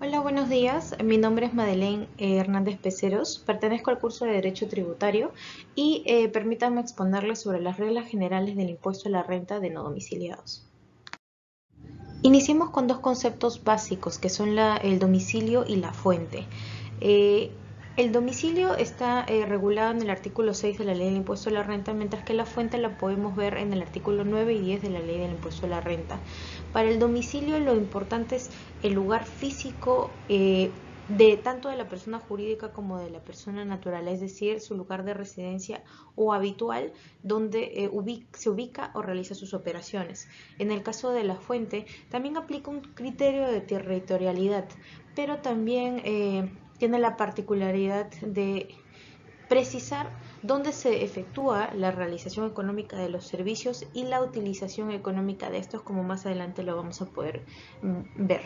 Hola, buenos días. Mi nombre es Madeleine Hernández Peceros. Pertenezco al curso de Derecho Tributario y permítanme exponerles sobre las reglas generales del impuesto a la renta de no domiciliados. Iniciemos con dos conceptos básicos que son el domicilio y la fuente. Eh, el domicilio está regulado en el artículo 6 de la Ley del Impuesto a la Renta, mientras que la fuente la podemos ver en el artículo 9 y 10 de la Ley del Impuesto a la Renta. Para el domicilio lo importante es el lugar físico de tanto de la persona jurídica como de la persona natural, es decir, su lugar de residencia o habitual donde se ubica o realiza sus operaciones. En el caso de la fuente, también aplica un criterio de territorialidad, pero también tiene la particularidad de precisar dónde se efectúa la realización económica de los servicios y la utilización económica de estos, como más adelante lo vamos a poder ver.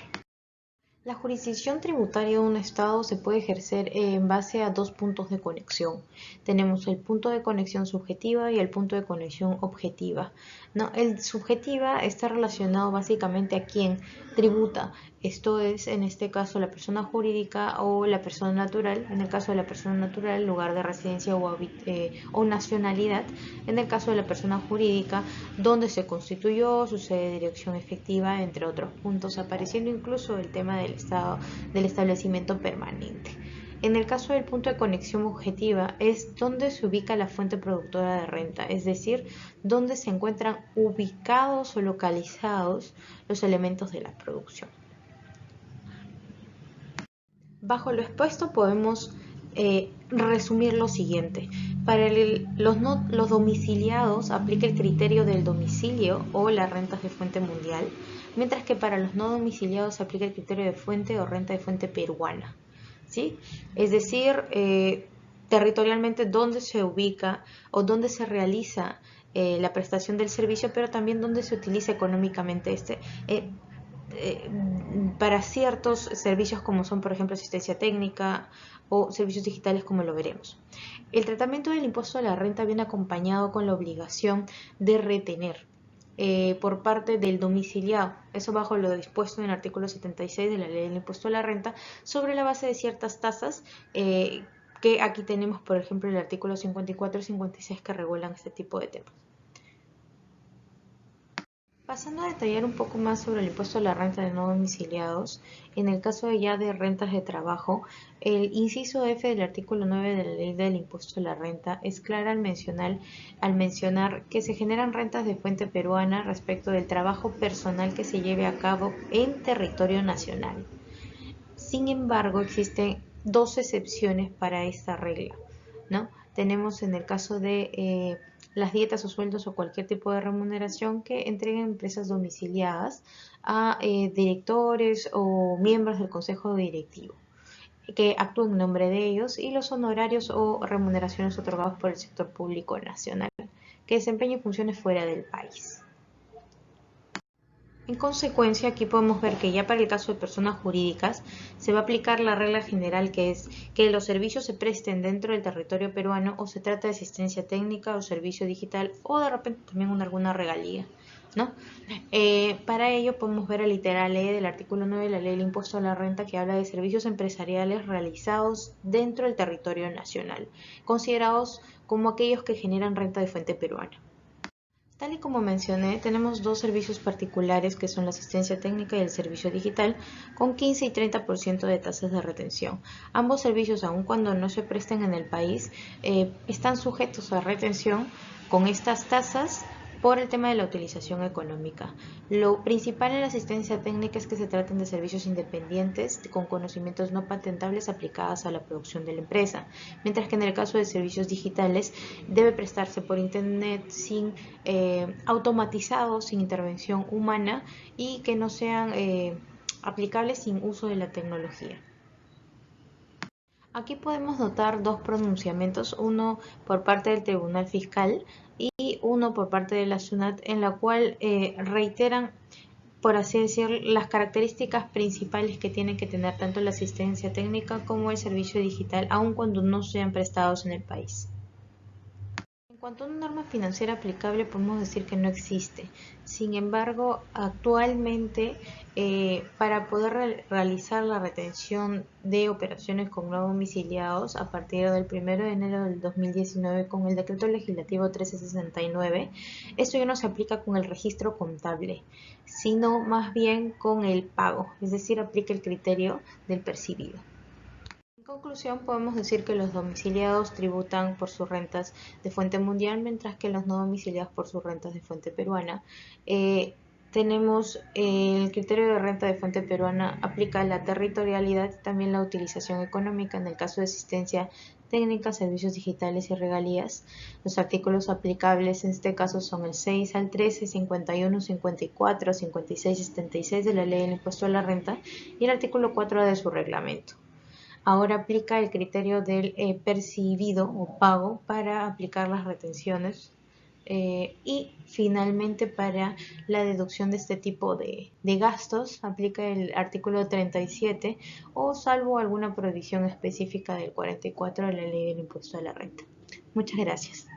La jurisdicción tributaria de un Estado se puede ejercer en base a dos puntos de conexión. Tenemos el punto de conexión subjetiva y el punto de conexión objetiva. No, el subjetiva está relacionado básicamente a quién tributa. Esto es, en este caso, la persona jurídica o la persona natural. En el caso de la persona natural, lugar de residencia o nacionalidad. En el caso de la persona jurídica, donde se constituyó, su sede de dirección efectiva, entre otros puntos, apareciendo incluso el tema del estado del establecimiento permanente. En el caso del punto de conexión objetiva es donde se ubica la fuente productora de renta, es decir, donde se encuentran ubicados o localizados los elementos de la producción. Bajo lo expuesto podemos resumir lo siguiente. Para los domiciliados aplica el criterio del domicilio o las rentas de fuente mundial, mientras que para los no domiciliados se aplica el criterio de fuente o renta de fuente peruana. ¿Sí? Es decir, territorialmente dónde se ubica o dónde se realiza la prestación del servicio, pero también dónde se utiliza económicamente este. Eh, para ciertos servicios como son, por ejemplo, asistencia técnica o servicios digitales, como lo veremos. El tratamiento del impuesto a la renta viene acompañado con la obligación de retener por parte del domiciliado, eso bajo lo dispuesto en el artículo 76 de la Ley del Impuesto a la Renta, sobre la base de ciertas tasas que aquí tenemos, por ejemplo, el artículo 54 y 56 que regulan este tipo de temas. Pasando a detallar un poco más sobre el impuesto a la renta de no domiciliados, en el caso de rentas de trabajo, el inciso F del artículo 9 de la Ley del Impuesto a la Renta es clara al mencionar que se generan rentas de fuente peruana respecto del trabajo personal que se lleve a cabo en territorio nacional. Sin embargo, existen dos excepciones para esta regla, ¿no? Tenemos en el caso de las dietas o sueldos o cualquier tipo de remuneración que entreguen empresas domiciliadas a directores o miembros del consejo directivo que actúen en nombre de ellos, y los honorarios o remuneraciones otorgados por el sector público nacional que desempeñen funciones fuera del país. En consecuencia, aquí podemos ver que ya para el caso de personas jurídicas se va a aplicar la regla general, que es que los servicios se presten dentro del territorio peruano o se trata de asistencia técnica o servicio digital o de repente también alguna regalía, ¿no? Para ello podemos ver el literal E del artículo 9 de la Ley del Impuesto a la Renta, que habla de servicios empresariales realizados dentro del territorio nacional, considerados como aquellos que generan renta de fuente peruana. Tal y como mencioné, tenemos dos servicios particulares que son la asistencia técnica y el servicio digital, con 15 y 30% de tasas de retención. Ambos servicios, aun cuando no se presten en el país, están sujetos a retención con estas tasas por el tema de la utilización económica. Lo principal en la asistencia técnica es que se traten de servicios independientes con conocimientos no patentables aplicados a la producción de la empresa, mientras que en el caso de servicios digitales debe prestarse por internet sin automatizados, sin intervención humana y que no sean aplicables sin uso de la tecnología. Aquí podemos notar dos pronunciamientos, uno por parte del Tribunal Fiscal y uno por parte de la SUNAT, en la cual reiteran, por así decirlo, las características principales que tiene que tener tanto la asistencia técnica como el servicio digital, aun cuando no sean prestados en el país. cuanto a una norma financiera aplicable, podemos decir que no existe. Sin embargo, actualmente, para poder realizar la retención de operaciones con no domiciliados a partir del 1 de enero del 2019 con el Decreto Legislativo 1369, esto ya no se aplica con el registro contable, sino más bien con el pago, es decir, aplica el criterio del percibido. En conclusión, podemos decir que los domiciliados tributan por sus rentas de fuente mundial, mientras que los no domiciliados por sus rentas de fuente peruana. Tenemos el criterio de renta de fuente peruana, aplica la territorialidad y también la utilización económica en el caso de asistencia técnica, servicios digitales y regalías. Los artículos aplicables en este caso son el 6 al 13, 51, 54, 56 y 76 de la Ley del Impuesto a la Renta y el artículo 4 de su reglamento. Ahora aplica el criterio del percibido o pago para aplicar las retenciones y finalmente para la deducción de este tipo de gastos aplica el artículo 37 o salvo alguna prohibición específica del 44 de la Ley del Impuesto a la Renta. Muchas gracias.